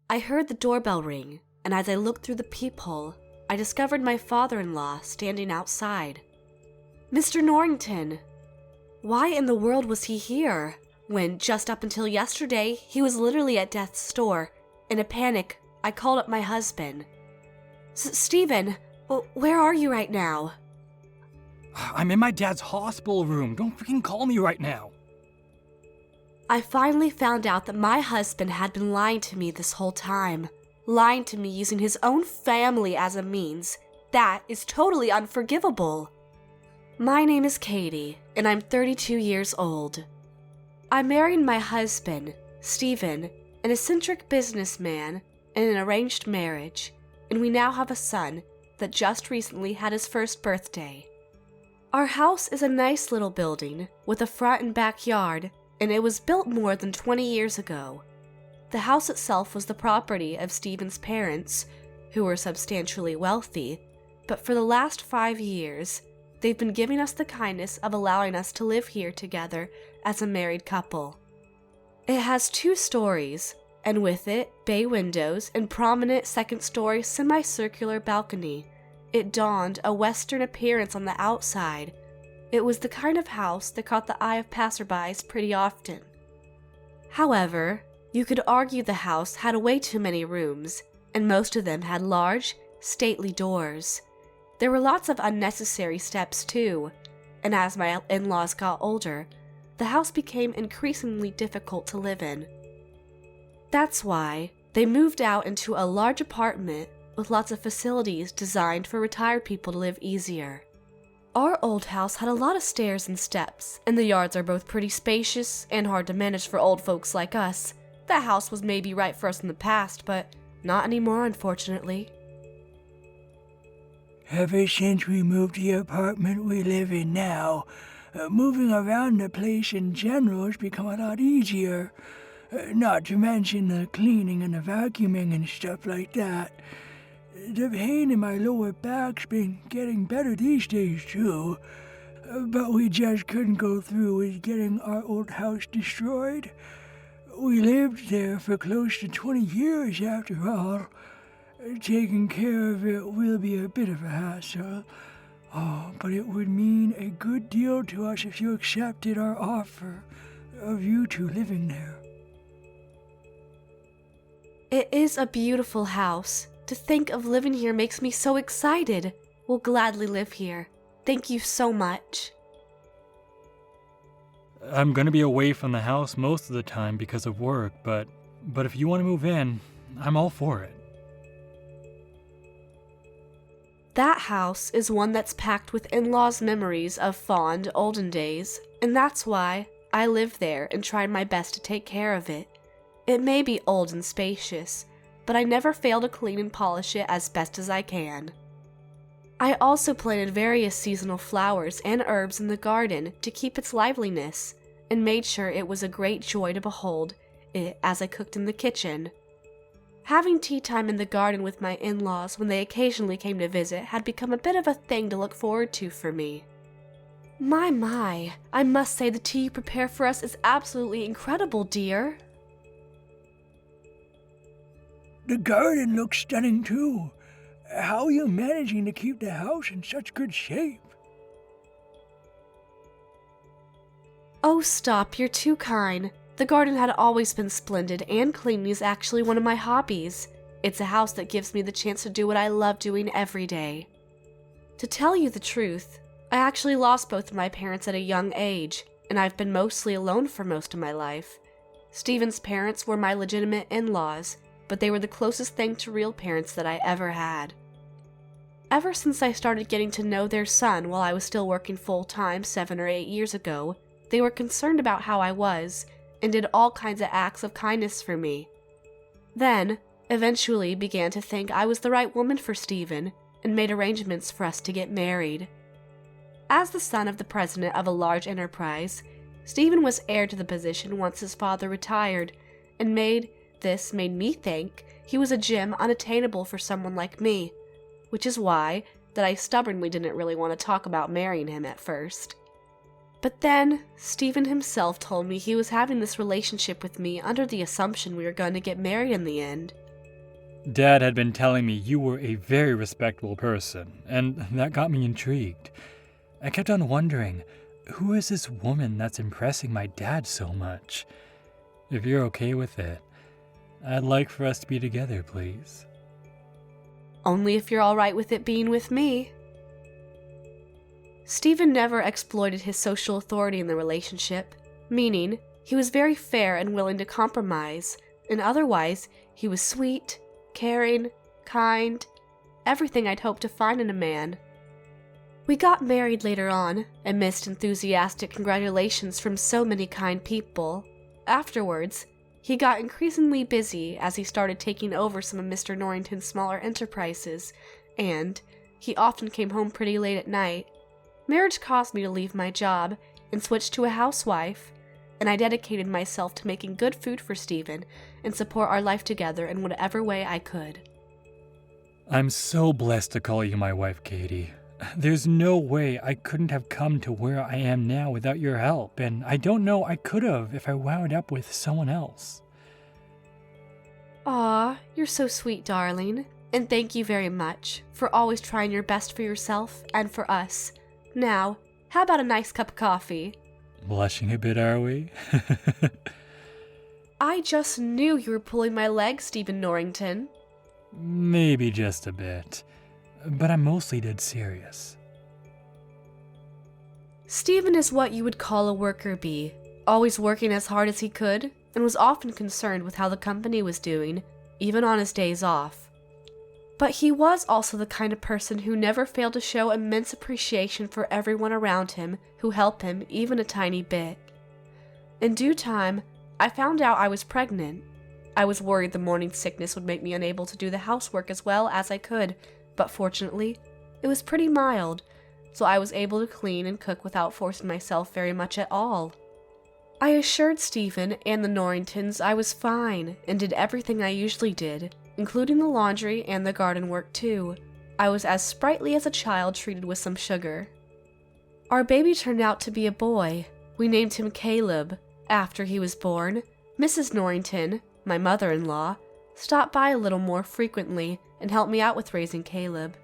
I heard the doorbell ring, and as I looked through the peephole, I discovered my father-in-law standing outside. Mr. Norrington! Why in the world was he here, when just up until yesterday he was literally at death's door? In a panic, I called up my husband. Stephen, where are you right now? I'm in my dad's hospital room. Don't freaking call me right now. I finally found out that my husband had been lying to me this whole time. Lying to me using his own family as a means. That is totally unforgivable. My name is Katie, and I'm 32 years old. I married my husband, Stephen, an eccentric businessman, in an arranged marriage, and we now have a son that just recently had his first birthday. Our house is a nice little building with a front and backyard, and it was built more than 20 years ago. The house itself was the property of Stephen's parents, who were substantially wealthy, but for the last 5 years, they've been giving us the kindness of allowing us to live here together as a married couple. It has 2 stories, and with it, bay windows and prominent second-story semicircular balcony. It donned a Western appearance on the outside. It was the kind of house that caught the eye of passerbys pretty often. However, you could argue the house had way too many rooms, and most of them had large, stately doors. There were lots of unnecessary steps too, and as my in-laws got older, the house became increasingly difficult to live in. That's why they moved out into a large apartment with lots of facilities designed for retired people to live easier. Our old house had a lot of stairs and steps, and the yards are both pretty spacious and hard to manage for old folks like us. That house was maybe right for us in the past, but not anymore, unfortunately. Ever since we moved to the apartment we live in now, moving around the place in general has become a lot easier. Not to mention the cleaning and the vacuuming and stuff like that. The pain in my lower back's been getting better these days too, but we just couldn't go through with getting our old house destroyed. We lived there for close to 20 years after all. Taking care of it will be a bit of a hassle. Oh, but it would mean a good deal to us if you accepted our offer of you two living there. It is a beautiful house. To think of living here makes me so excited. We'll gladly live here. Thank you so much. I'm gonna be away from the house most of the time because of work, but if you want to move in, I'm all for it. That house is one that's packed with in-laws' memories of fond, olden days, and that's why I live there and tried my best to take care of it. It may be old and spacious, but I never fail to clean and polish it as best as I can. I also planted various seasonal flowers and herbs in the garden to keep its liveliness, and made sure it was a great joy to behold it as I cooked in the kitchen. Having tea time in the garden with my in-laws when they occasionally came to visit had become a bit of a thing to look forward to for me. My, I must say the tea you prepare for us is absolutely incredible, dear. The garden looks stunning too. How are you managing to keep the house in such good shape? Oh, stop, you're too kind. The garden had always been splendid, and cleaning is actually one of my hobbies. It's a house that gives me the chance to do what I love doing every day. To tell you the truth, I actually lost both of my parents at a young age, and I've been mostly alone for most of my life. Stephen's parents were my legitimate in-laws, but they were the closest thing to real parents that I ever had. Ever since I started getting to know their son while I was still working full-time 7 or 8 years ago, they were concerned about how I was, and did all kinds of acts of kindness for me. Then, eventually began to think I was the right woman for Stephen, and made arrangements for us to get married. As the son of the president of a large enterprise, Stephen was heir to the position once his father retired, and made me think he was a gem unattainable for someone like me, which is why that I stubbornly didn't really want to talk about marrying him at first. But then, Stephen himself told me he was having this relationship with me under the assumption we were going to get married in the end. Dad had been telling me you were a very respectable person, and that got me intrigued. I kept on wondering, who is this woman that's impressing my dad so much? If you're okay with it, I'd like for us to be together, please. Only if you're alright with it being with me. Stephen never exploited his social authority in the relationship, meaning he was very fair and willing to compromise, and otherwise he was sweet, caring, kind, everything I'd hoped to find in a man. We got married later on, amidst enthusiastic congratulations from so many kind people. Afterwards, he got increasingly busy as he started taking over some of Mr. Norrington's smaller enterprises, and he often came home pretty late at night. Marriage caused me to leave my job and switch to a housewife, and I dedicated myself to making good food for Stephen and support our life together in whatever way I could. I'm so blessed to call you my wife, Katie. There's no way I couldn't have come to where I am now without your help, and I don't know I could have if I wound up with someone else. Aw, you're so sweet, darling, and thank you very much for always trying your best for yourself and for us. Now, how about a nice cup of coffee? Blushing a bit, are we? I just knew you were pulling my leg, Stephen Norrington. Maybe just a bit, but I'm mostly dead serious. Stephen is what you would call a worker bee, always working as hard as he could, and was often concerned with how the company was doing, even on his days off. But he was also the kind of person who never failed to show immense appreciation for everyone around him who helped him even a tiny bit. In due time, I found out I was pregnant. I was worried the morning sickness would make me unable to do the housework as well as I could, but fortunately, it was pretty mild, so I was able to clean and cook without forcing myself very much at all. I assured Stephen and the Norringtons I was fine and did everything I usually did, including the laundry and the garden work too. I was as sprightly as a child treated with some sugar. Our baby turned out to be a boy. We named him Caleb. After he was born, Mrs. Norrington, my mother-in-law, stopped by a little more frequently and helped me out with raising Caleb.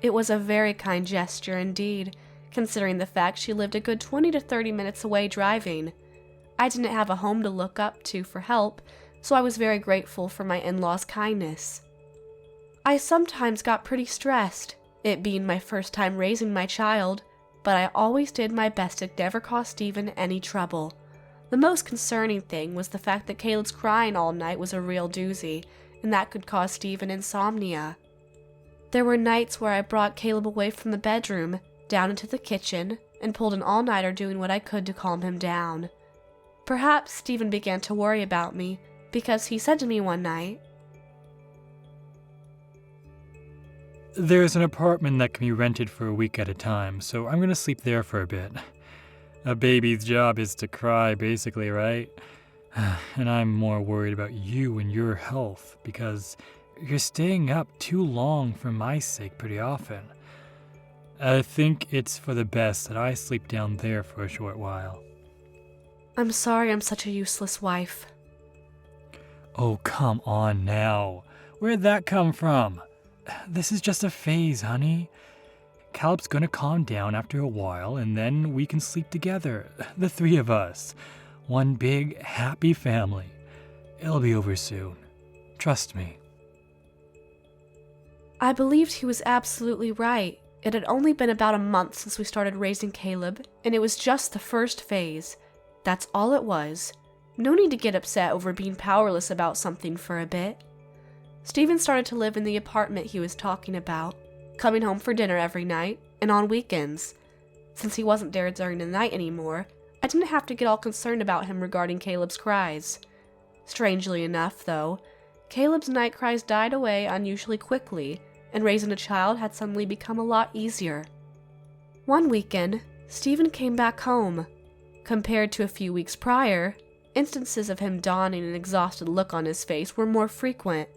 It was a very kind gesture indeed, considering the fact she lived a good 20 to 30 minutes away driving. I didn't have a home to look up to for help, so I was very grateful for my in-laws' kindness. I sometimes got pretty stressed, it being my first time raising my child, but I always did my best to never cause Stephen any trouble. The most concerning thing was the fact that Caleb's crying all night was a real doozy, and that could cause Stephen insomnia. There were nights where I brought Caleb away from the bedroom, down into the kitchen, and pulled an all-nighter doing what I could to calm him down. Perhaps Stephen began to worry about me, because he said to me one night, There's an apartment that can be rented for a week at a time, so I'm gonna sleep there for a bit. A baby's job is to cry, basically, right? And I'm more worried about you and your health, because you're staying up too long for my sake pretty often. I think it's for the best that I sleep down there for a short while. I'm sorry I'm such a useless wife. Oh, come on now. Where'd that come from? This is just a phase, honey. Caleb's gonna calm down after a while, and then we can sleep together, the three of us. One big, happy family. It'll be over soon. Trust me. I believed he was absolutely right. It had only been about a month since we started raising Caleb, and it was just the first phase. That's all it was. No need to get upset over being powerless about something for a bit. Stephen started to live in the apartment he was talking about, coming home for dinner every night, and on weekends. Since he wasn't there during the night anymore, I didn't have to get all concerned about him regarding Caleb's cries. Strangely enough, though, Caleb's night cries died away unusually quickly, and raising a child had suddenly become a lot easier. One weekend, Stephen came back home. Compared to a few weeks prior, instances of him donning an exhausted look on his face were more frequent.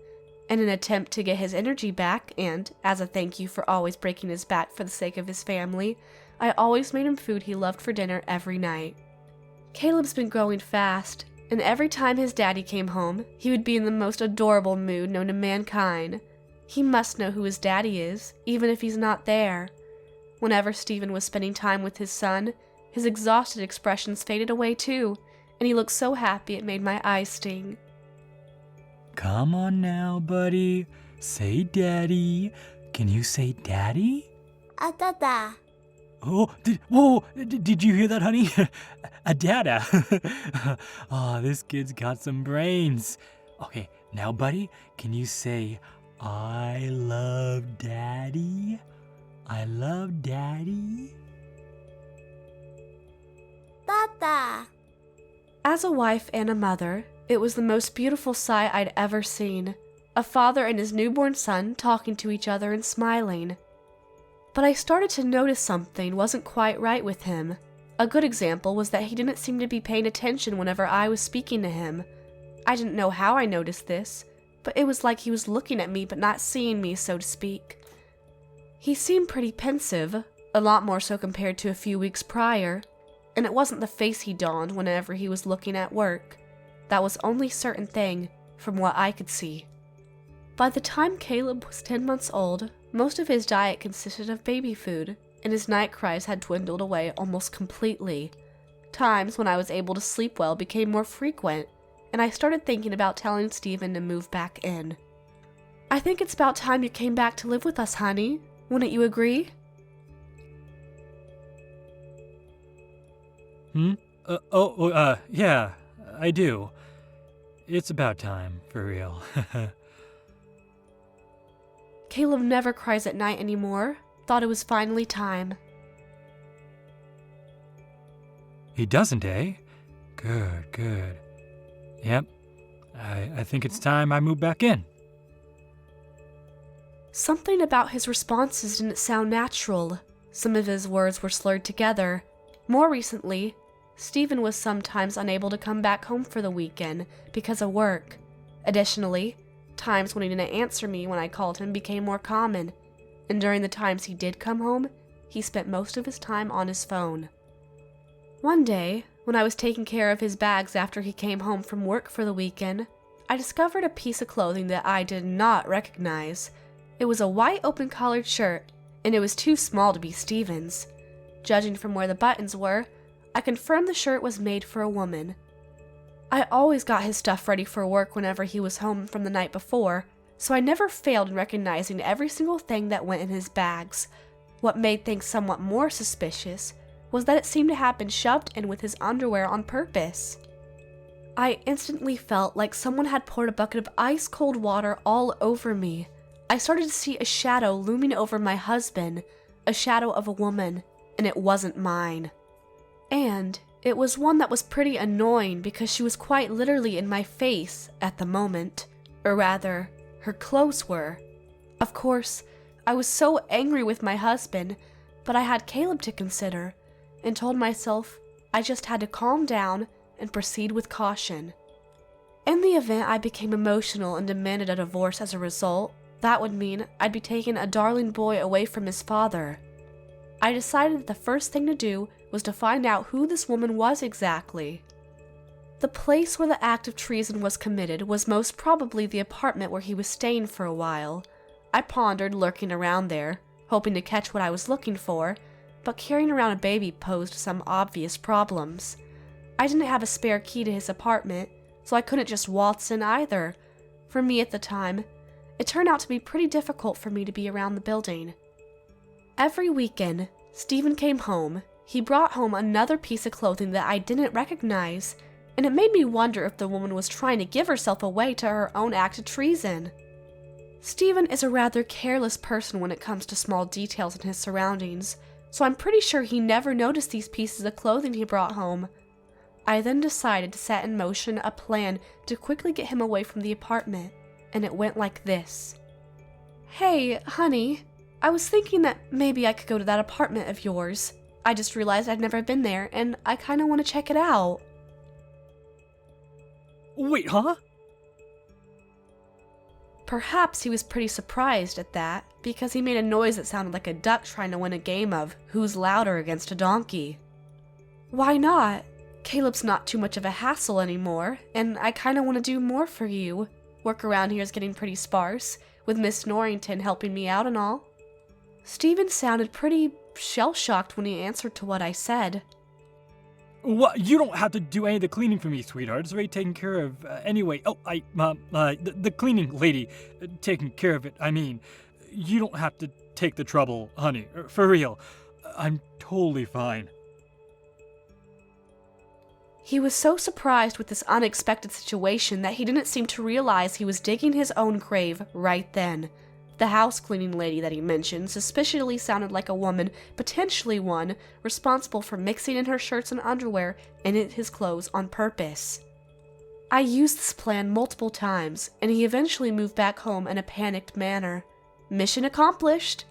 In an attempt to get his energy back, and as a thank you for always breaking his back for the sake of his family, I always made him food he loved for dinner every night. Caleb's been growing fast, and every time his daddy came home, he would be in the most adorable mood known to mankind. He must know who his daddy is, even if he's not there. Whenever Stephen was spending time with his son, his exhausted expressions faded away too, and he looked so happy it made my eyes sting. Come on now, buddy. Say daddy. Can you say daddy? Dada. Oh, did you hear that, honey? A dada. Oh, this kid's got some brains. Okay, now, buddy, can you say, I love daddy? I love daddy. Dada. As a wife and a mother, it was the most beautiful sight I'd ever seen. A father and his newborn son talking to each other and smiling. But I started to notice something wasn't quite right with him. A good example was that he didn't seem to be paying attention whenever I was speaking to him. I didn't know how I noticed this, but it was like he was looking at me but not seeing me, so to speak. He seemed pretty pensive, a lot more so compared to a few weeks prior, and it wasn't the face he donned whenever he was looking at work. That was only certain thing, from what I could see. By the time Caleb was 10 months old, most of his diet consisted of baby food, and his night cries had dwindled away almost completely. Times when I was able to sleep well became more frequent, and I started thinking about telling Stephen to move back in. I think it's about time you came back to live with us, honey. Wouldn't you agree? Yeah, I do. It's about time, for real. Caleb never cries at night anymore. Thought it was finally time. He doesn't, eh? Good. Yep, I think it's time I move back in. Something about his responses didn't sound natural. Some of his words were slurred together. More recently, Stephen was sometimes unable to come back home for the weekend because of work. Additionally, times when he didn't answer me when I called him became more common, and during the times he did come home, he spent most of his time on his phone. One day, when I was taking care of his bags after he came home from work for the weekend, I discovered a piece of clothing that I did not recognize. It was a white open-collared shirt, and it was too small to be Stephen's. Judging from where the buttons were, I confirmed the shirt was made for a woman. I always got his stuff ready for work whenever he was home from the night before, so I never failed in recognizing every single thing that went in his bags. What made things somewhat more suspicious was that it seemed to have been shoved in with his underwear on purpose. I instantly felt like someone had poured a bucket of ice-cold water all over me. I started to see a shadow looming over my husband, a shadow of a woman, and it wasn't mine. And it was one that was pretty annoying because she was quite literally in my face at the moment. Or rather, her clothes were. Of course, I was so angry with my husband, but I had Caleb to consider, and told myself I just had to calm down and proceed with caution. In the event I became emotional and demanded a divorce as a result, that would mean I'd be taking a darling boy away from his father. I decided that the first thing to do was to find out who this woman was exactly. The place where the act of treason was committed was most probably the apartment where he was staying for a while. I pondered lurking around there, hoping to catch what I was looking for, but carrying around a baby posed some obvious problems. I didn't have a spare key to his apartment, so I couldn't just waltz in either. For me at the time, it turned out to be pretty difficult for me to be around the building. Every weekend, Stephen came home. He brought home another piece of clothing that I didn't recognize, and it made me wonder if the woman was trying to give herself away to her own act of treason. Stephen is a rather careless person when it comes to small details in his surroundings, so I'm pretty sure he never noticed these pieces of clothing he brought home. I then decided to set in motion a plan to quickly get him away from the apartment, and it went like this. Hey, honey, I was thinking that maybe I could go to that apartment of yours. I just realized I'd never been there, and I kinda want to check it out. Wait, huh? Perhaps he was pretty surprised at that, because he made a noise that sounded like a duck trying to win a game of Who's Louder against a donkey. Why not? Caleb's not too much of a hassle anymore, and I kinda want to do more for you. Work around here is getting pretty sparse, with Miss Norrington helping me out and all." Stephen sounded pretty shell-shocked when he answered to what I said. What? You don't have to do any of the cleaning for me, sweetheart. It's already taken care of anyway. Oh, the cleaning lady taking care of it. I mean, you don't have to take the trouble, honey. For real. I'm totally fine. He was so surprised with this unexpected situation that he didn't seem to realize he was digging his own grave right then. The house cleaning lady that he mentioned suspiciously sounded like a woman, potentially one, responsible for mixing in her shirts and underwear and in his clothes on purpose. I used this plan multiple times, and he eventually moved back home in a panicked manner. Mission accomplished!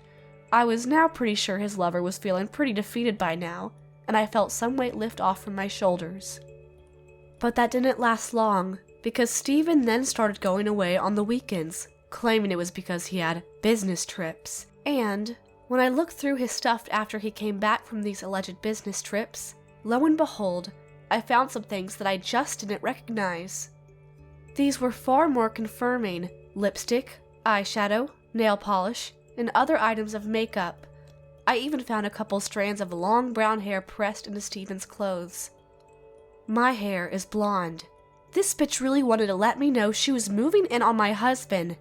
I was now pretty sure his lover was feeling pretty defeated by now, and I felt some weight lift off from my shoulders. But that didn't last long, because Stephen then started going away on the weekends, claiming it was because he had business trips. And when I looked through his stuff after he came back from these alleged business trips, lo and behold, I found some things that I just didn't recognize. These were far more confirming: lipstick, eyeshadow, nail polish, and other items of makeup. I even found a couple strands of long brown hair pressed into Stephen's clothes. My hair is blonde. This bitch really wanted to let me know she was moving in on my husband.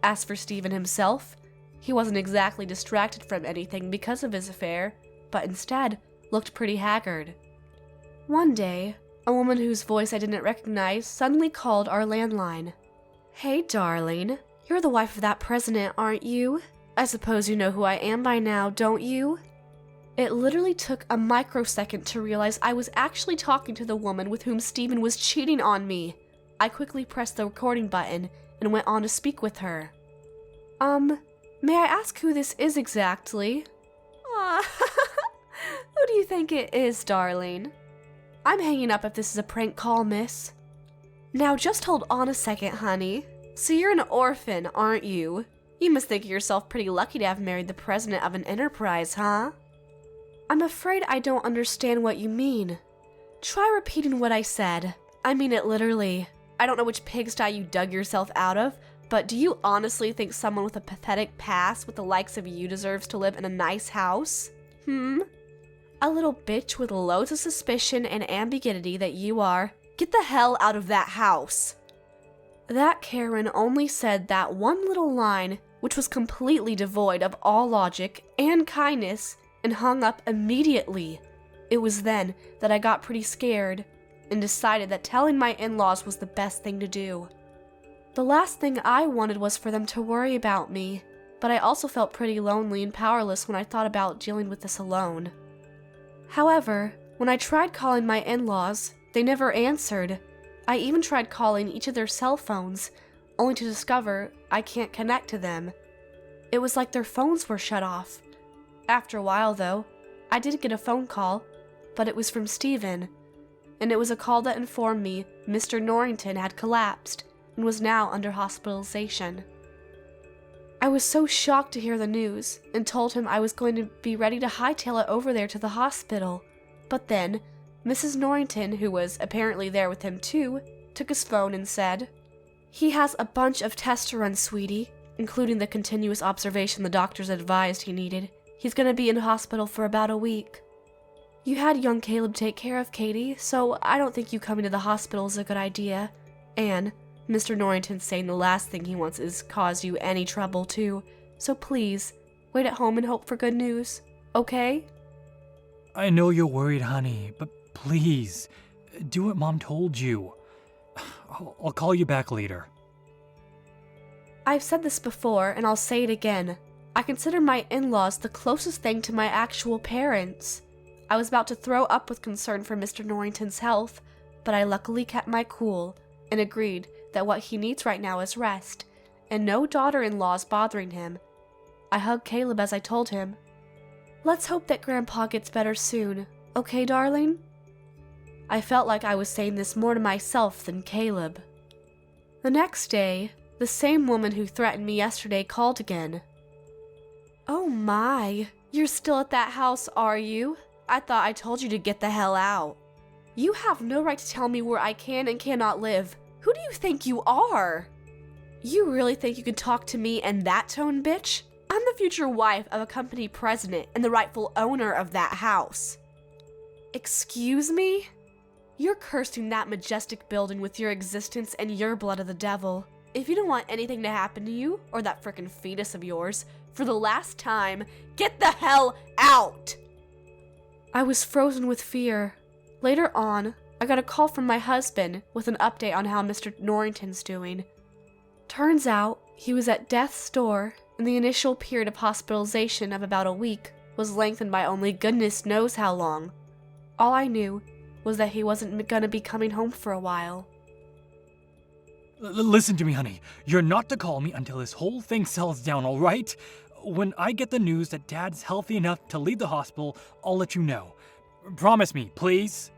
As for Stephen himself, he wasn't exactly distracted from anything because of his affair, but instead looked pretty haggard. One day, a woman whose voice I didn't recognize suddenly called our landline. "Hey, darling, you're the wife of that president, aren't you? I suppose you know who I am by now, don't you?" It literally took a microsecond to realize I was actually talking to the woman with whom Stephen was cheating on me. I quickly pressed the recording button and went on to speak with her. May I ask who this is exactly?" "Who do you think it is, darling?" "I'm hanging up if this is a prank call, miss." "Now just hold on a second, honey. So you're an orphan, aren't you? You must think yourself pretty lucky to have married the president of an enterprise, huh?" "I'm afraid I don't understand what you mean." "Try repeating what I said. I mean it literally. I don't know which pigsty you dug yourself out of, but do you honestly think someone with a pathetic past with the likes of you deserves to live in a nice house? A little bitch with loads of suspicion and ambiguity that you are. Get the hell out of that house." That Karen only said that one little line, which was completely devoid of all logic and kindness, and hung up immediately. It was then that I got pretty scared and decided that telling my in-laws was the best thing to do. The last thing I wanted was for them to worry about me, but I also felt pretty lonely and powerless when I thought about dealing with this alone. However, when I tried calling my in-laws, they never answered. I even tried calling each of their cell phones, only to discover I can't connect to them. It was like their phones were shut off. After a while, though, I did get a phone call, but it was from Stephen, and it was a call that informed me Mr. Norrington had collapsed and was now under hospitalization. I was so shocked to hear the news and told him I was going to be ready to hightail it over there to the hospital, but then Mrs. Norrington, who was apparently there with him too, took his phone and said, "He has a bunch of tests to run, sweetie, including the continuous observation the doctors advised he needed. He's gonna be in hospital for about a week. You had young Caleb take care of Katie, so I don't think you coming to the hospital is a good idea. And Mr. Norrington's saying the last thing he wants is cause you any trouble too, so please, wait at home and hope for good news, okay?" I know you're worried, honey, but please, do what Mom told you. I'll call you back later. I've said this before, and I'll say it again. I consider my in-laws the closest thing to my actual parents. I was about to throw up with concern for Mr. Norrington's health, but I luckily kept my cool and agreed that what he needs right now is rest, and no daughter-in-laws bothering him. I hugged Caleb as I told him, "Let's hope that Grandpa gets better soon, okay, darling?" I felt like I was saying this more to myself than Caleb. The next day, the same woman who threatened me yesterday called again. "Oh my, you're still at that house, are you? I thought I told you to get the hell out." You have no right to tell me where I can and cannot live. Who do you think you are? You really think you can talk to me in that tone, bitch? I'm the future wife of a company president and the rightful owner of that house. Excuse me? You're cursing that majestic building with your existence and your blood of the devil. If you don't want anything to happen to you, or that frickin' fetus of yours, for the last time, get the hell out! I was frozen with fear. Later on, I got a call from my husband with an update on how Mr. Norrington's doing. Turns out, he was at death's door, and the initial period of hospitalization of about a week was lengthened by only goodness knows how long. All I knew was that he wasn't gonna be coming home for a while. Listen to me, honey. You're not to call me until this whole thing settles down, all right? When I get the news that Dad's healthy enough to leave the hospital, I'll let you know. Promise me, please.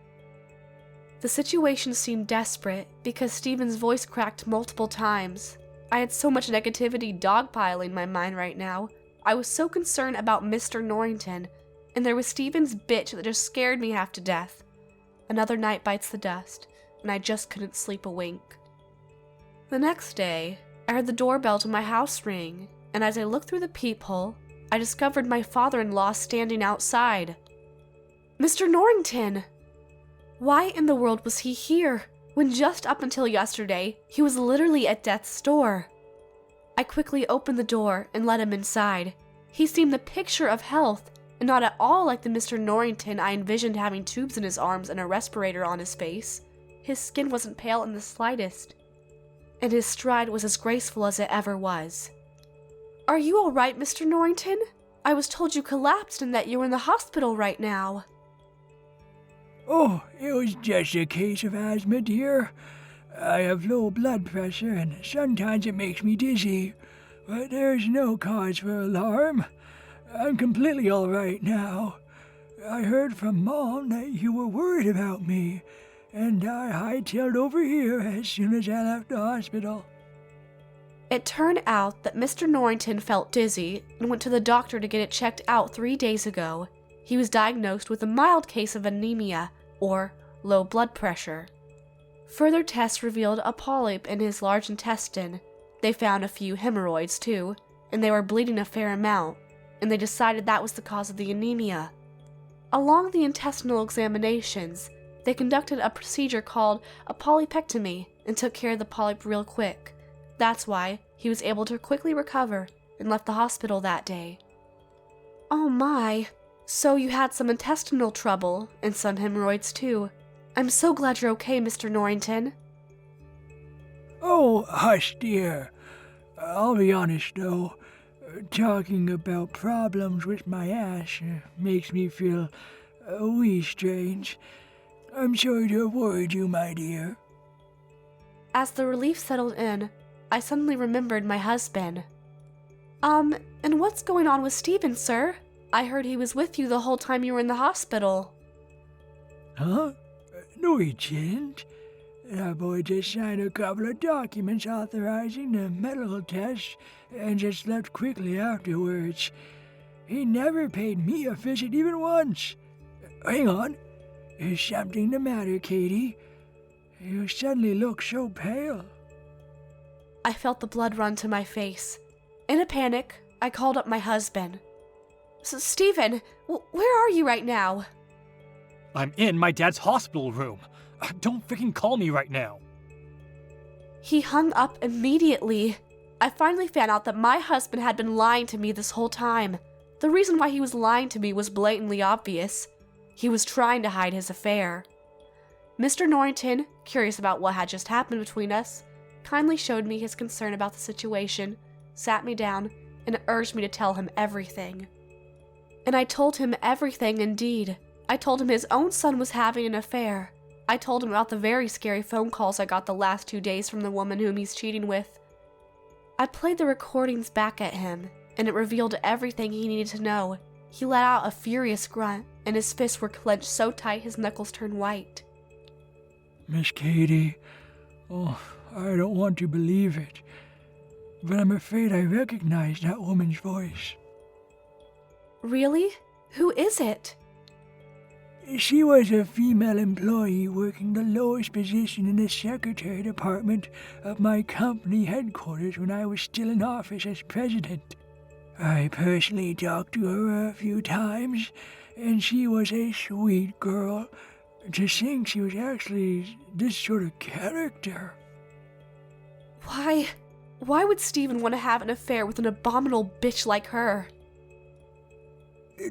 The situation seemed desperate because Stephen's voice cracked multiple times. I had so much negativity dogpiling my mind right now. I was so concerned about Mr. Norrington, and there was Stephen's bitch that just scared me half to death. Another night bites the dust, and I just couldn't sleep a wink. The next day, I heard the doorbell to my house ring, and as I looked through the peephole, I discovered my father-in-law standing outside. Mr. Norrington! Why in the world was he here, when just up until yesterday, he was literally at death's door? I quickly opened the door and let him inside. He seemed the picture of health, and not at all like the Mr. Norrington I envisioned having tubes in his arms and a respirator on his face. His skin wasn't pale in the slightest, and his stride was as graceful as it ever was. Are you all right, Mr. Norrington? I was told you collapsed and that you were in the hospital right now. Oh, it was just a case of asthma, dear. I have low blood pressure and sometimes it makes me dizzy, but there's no cause for alarm. I'm completely all right now. I heard from Mom that you were worried about me, and I hightailed over here as soon as I left the hospital. It turned out that Mr. Norrington felt dizzy and went to the doctor to get it checked out 3 days ago. He was diagnosed with a mild case of anemia, or low blood pressure. Further tests revealed a polyp in his large intestine. They found a few hemorrhoids too, and they were bleeding a fair amount, and they decided that was the cause of the anemia. Along the intestinal examinations, they conducted a procedure called a polypectomy and took care of the polyp real quick. That's why he was able to quickly recover and left the hospital that day. Oh my, so you had some intestinal trouble and some hemorrhoids too. I'm so glad you're okay, Mr. Norrington. Oh, hush, dear. I'll be honest, though. Talking about problems with my ass makes me feel a wee strange. I'm sorry to have worried you, my dear. As the relief settled in, I suddenly remembered my husband. And what's going on with Stephen, sir? I heard he was with you the whole time you were in the hospital. Huh? No, he didn't. That boy just signed a couple of documents authorizing the medical test and just left quickly afterwards. He never paid me a visit even once. Hang on. Is something the matter, Katie? You suddenly look so pale. I felt the blood run to my face. In a panic, I called up my husband. Stephen, where are you right now? I'm in my dad's hospital room. Don't freaking call me right now. He hung up immediately. I finally found out that my husband had been lying to me this whole time. The reason why he was lying to me was blatantly obvious. He was trying to hide his affair. Mr. Norrington, curious about what had just happened between us, kindly showed me his concern about the situation, sat me down, and urged me to tell him everything. And I told him everything indeed. I told him his own son was having an affair. I told him about the very scary phone calls I got the last 2 days from the woman whom he's cheating with. I played the recordings back at him, and it revealed everything he needed to know. He let out a furious grunt, and his fists were clenched so tight his knuckles turned white. Miss Katie, I don't want to believe it, but I'm afraid I recognize that woman's voice. Really? Who is it? She was a female employee working the lowest position in the secretary department of my company headquarters when I was still in office as president. I personally talked to her a few times, and she was a sweet girl. To think she was actually this sort of character. Why would Stephen want to have an affair with an abominable bitch like her?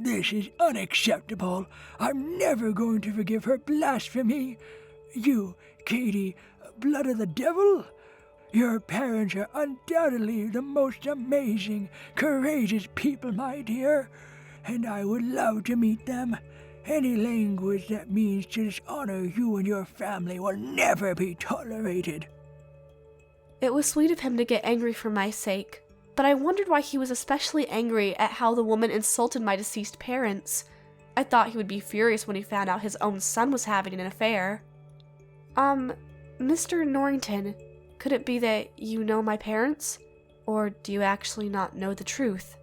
This is unacceptable. I'm never going to forgive her blasphemy. You, Katie, blood of the devil? Your parents are undoubtedly the most amazing, courageous people, my dear, and I would love to meet them. Any language that means to dishonor you and your family will never be tolerated. It was sweet of him to get angry for my sake, but I wondered why he was especially angry at how the woman insulted my deceased parents. I thought he would be furious when he found out his own son was having an affair. Mr. Norrington, could it be that you know my parents? Or do you actually not know the truth?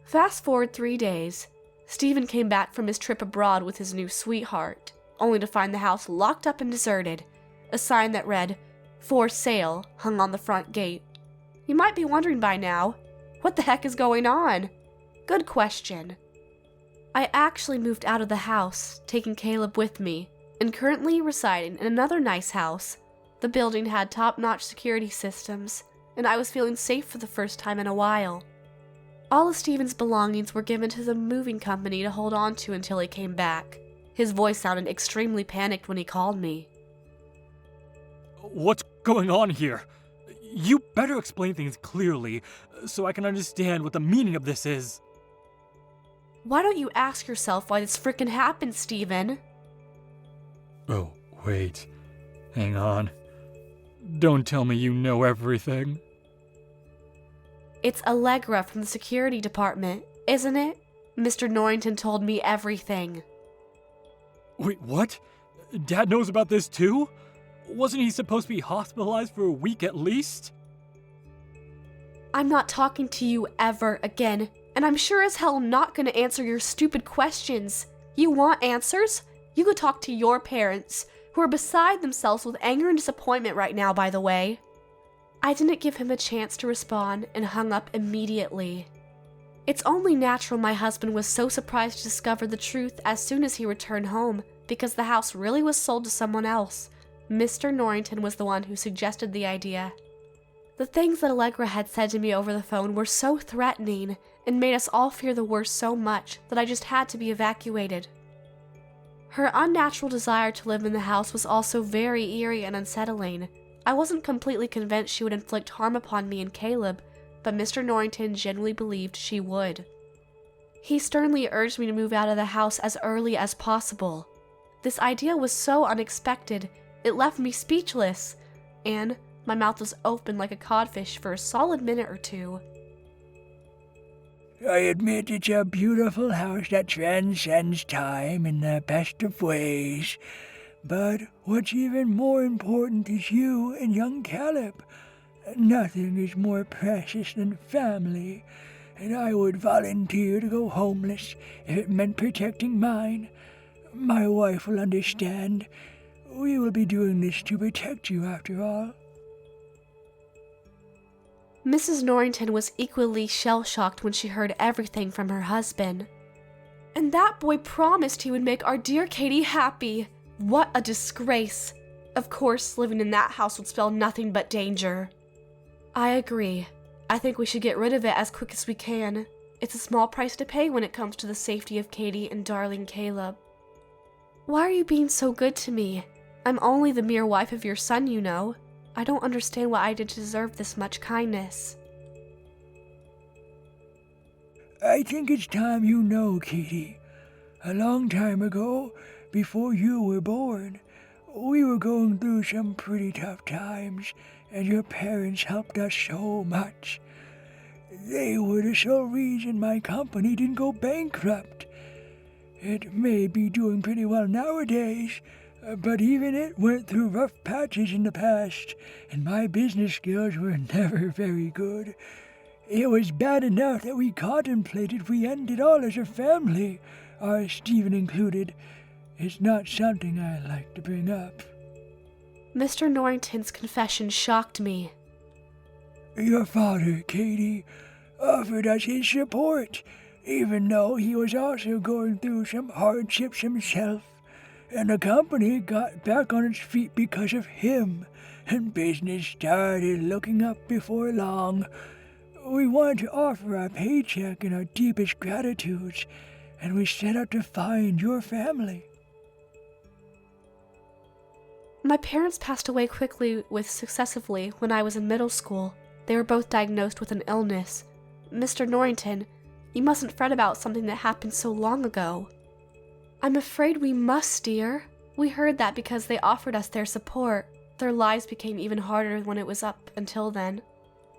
Fast forward 3 days. Stephen came back from his trip abroad with his new sweetheart, only to find the house locked up and deserted. A sign that read, "For sale," hung on the front gate. You might be wondering by now, what the heck is going on? Good question. I actually moved out of the house, taking Caleb with me, and currently residing in another nice house. The building had top-notch security systems, and I was feeling safe for the first time in a while. All of Stephen's belongings were given to the moving company to hold on to until he came back. His voice sounded extremely panicked when he called me. What's going on here? You better explain things clearly so I can understand what the meaning of this is. Why don't you ask yourself why this frickin' happened, Stephen? Oh, wait. Hang on. Don't tell me you know everything. It's Allegra from the security department, isn't it? Mr. Norrington told me everything. Wait, what? Dad knows about this too? Wasn't he supposed to be hospitalized for a week at least? I'm not talking to you ever again, and I'm sure as hell not gonna answer your stupid questions. You want answers? You go talk to your parents, who are beside themselves with anger and disappointment right now, by the way. I didn't give him a chance to respond and hung up immediately. It's only natural my husband was so surprised to discover the truth as soon as he returned home, because the house really was sold to someone else. Mr. Norrington was the one who suggested the idea. The things that Allegra had said to me over the phone were so threatening and made us all fear the worst so much that I just had to be evacuated. Her unnatural desire to live in the house was also very eerie and unsettling. I wasn't completely convinced she would inflict harm upon me and Caleb, but Mr. Norrington genuinely believed she would. He sternly urged me to move out of the house as early as possible. This idea was so unexpected, it left me speechless, and my mouth was open like a codfish for a solid minute or two. I admit it's a beautiful house that transcends time in the best of ways. But what's even more important is you and young Caleb. Nothing is more precious than family, and I would volunteer to go homeless if it meant protecting mine. My wife will understand. We will be doing this to protect you after all. Mrs. Norrington was equally shell-shocked when she heard everything from her husband. And that boy promised he would make our dear Katie happy. What a disgrace. Of course, living in that house would spell nothing but danger. I agree. I think we should get rid of it as quick as we can. It's a small price to pay when it comes to the safety of Katie and darling Caleb. Why are you being so good to me? I'm only the mere wife of your son, you know. I don't understand what I did to deserve this much kindness. I think it's time you know, Katie. A long time ago, before you were born, we were going through some pretty tough times, and your parents helped us so much. They were the sole reason my company didn't go bankrupt. It may be doing pretty well nowadays, but even it went through rough patches in the past, and my business skills were never very good. It was bad enough that we contemplated we ended all as a family, our Stephen included. It's not something I like to bring up. Mr. Norrington's confession shocked me. Your father, Katie, offered us his support, even though he was also going through some hardships himself. And the company got back on its feet because of him, and business started looking up before long. We wanted to offer our paycheck and our deepest gratitudes, and we set out to find your family. My parents passed away quickly successively when I was in middle school. They were both diagnosed with an illness. Mr. Norrington, you mustn't fret about something that happened so long ago. I'm afraid we must, dear. We heard that because they offered us their support. Their lives became even harder when it was up until then.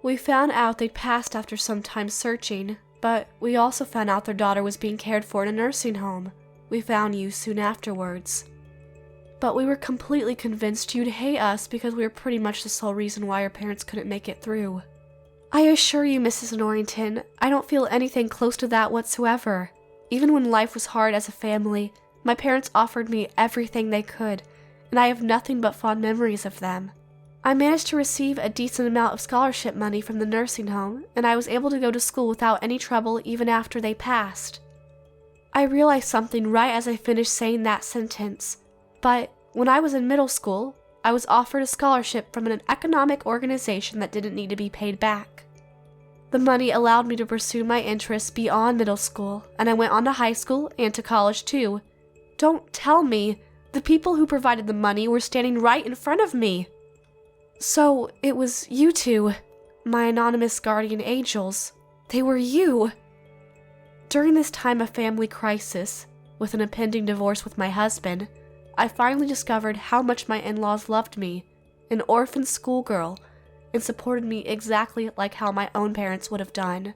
We found out they'd passed after some time searching, but we also found out their daughter was being cared for in a nursing home. We found you soon afterwards. But we were completely convinced you'd hate us because we were pretty much the sole reason why our parents couldn't make it through. I assure you, Mrs. Norrington, I don't feel anything close to that whatsoever. Even when life was hard as a family, my parents offered me everything they could, and I have nothing but fond memories of them. I managed to receive a decent amount of scholarship money from the nursing home, and I was able to go to school without any trouble even after they passed. I realized something right as I finished saying that sentence. But when I was in middle school, I was offered a scholarship from an economic organization that didn't need to be paid back. The money allowed me to pursue my interests beyond middle school, and I went on to high school and to college too. Don't tell me the people who provided the money were standing right in front of me. So it was you two, my anonymous guardian angels. They were you. During this time of family crisis, with an impending divorce with my husband, I finally discovered how much my in-laws loved me, an orphan schoolgirl, and supported me exactly like how my own parents would have done.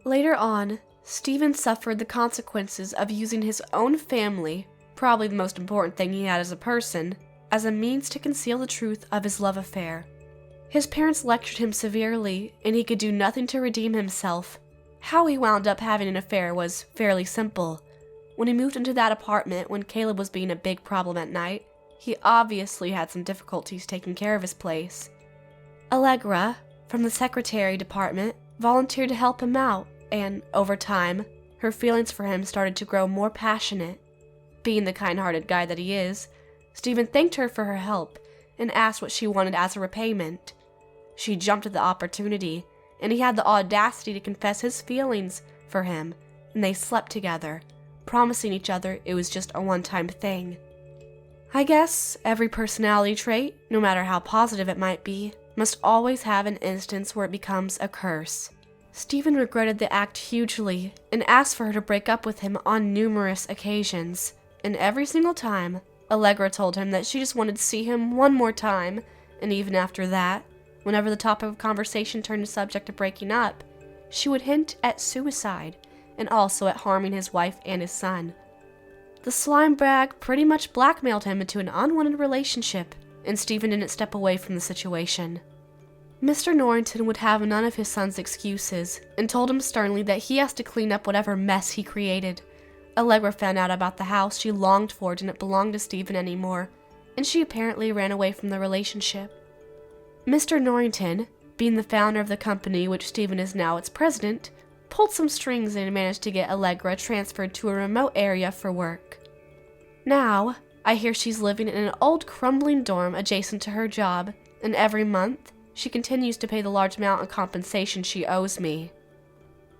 Later on, Stephen suffered the consequences of using his own family, probably the most important thing he had as a person, as a means to conceal the truth of his love affair. His parents lectured him severely, and he could do nothing to redeem himself. How he wound up having an affair was fairly simple. When he moved into that apartment when Caleb was being a big problem at night, he obviously had some difficulties taking care of his place. Allegra, from the secretary department, volunteered to help him out, and over time, her feelings for him started to grow more passionate. Being the kind-hearted guy that he is, Stephen thanked her for her help and asked what she wanted as a repayment. She jumped at the opportunity, and he had the audacity to confess his feelings for him, and they slept together, promising each other it was just a one-time thing. I guess every personality trait, no matter how positive it might be, must always have an instance where it becomes a curse. Stephen regretted the act hugely and asked for her to break up with him on numerous occasions, and every single time, Allegra told him that she just wanted to see him one more time, and even after that, whenever the topic of conversation turned to subject of breaking up, she would hint at suicide, and also at harming his wife and his son. The slime bag pretty much blackmailed him into an unwanted relationship, and Stephen didn't step away from the situation. Mr. Norrington would have none of his son's excuses, and told him sternly that he has to clean up whatever mess he created. Allegra found out about the house she longed for didn't belong to Stephen anymore, and she apparently ran away from the relationship. Mr. Norrington, being the founder of the company which Stephen is now its president, pulled some strings and managed to get Allegra transferred to a remote area for work. Now, I hear she's living in an old crumbling dorm adjacent to her job, and every month, she continues to pay the large amount of compensation she owes me.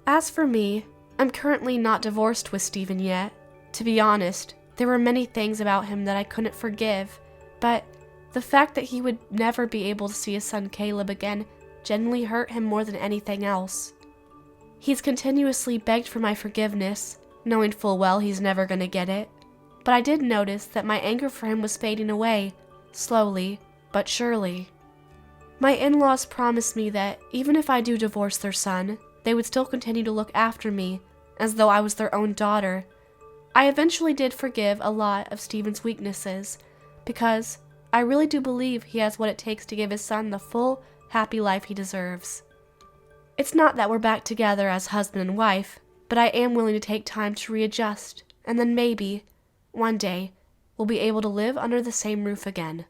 As for me, I'm currently not divorced with Stephen yet. To be honest, there were many things about him that I couldn't forgive, but the fact that he would never be able to see his son Caleb again genuinely hurt him more than anything else. He's continuously begged for my forgiveness, knowing full well he's never going to get it, but I did notice that my anger for him was fading away, slowly but surely. My in-laws promised me that even if I do divorce their son, they would still continue to look after me, as though I was their own daughter. I eventually did forgive a lot of Stephen's weaknesses, because I really do believe he has what it takes to give his son the full, happy life he deserves. It's not that we're back together as husband and wife, but I am willing to take time to readjust, and then maybe, One day, we'll be able to live under the same roof again.